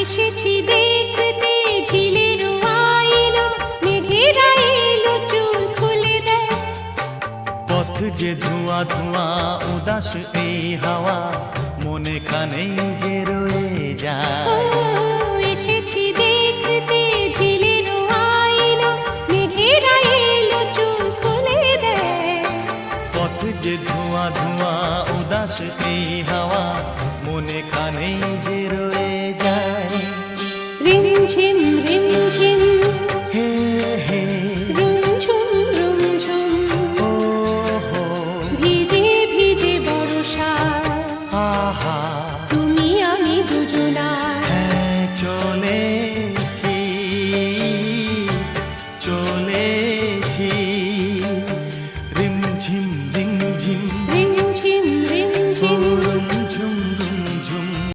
এসেছি দেখতে ঝিলের আইলো, মেঘেরা এলো চুল খুলে দেয়। পথ যে ধোঁয়া ধোঁয়া, উদাস এই হাওয়া, মনে খানেই যে রয়ে যায়।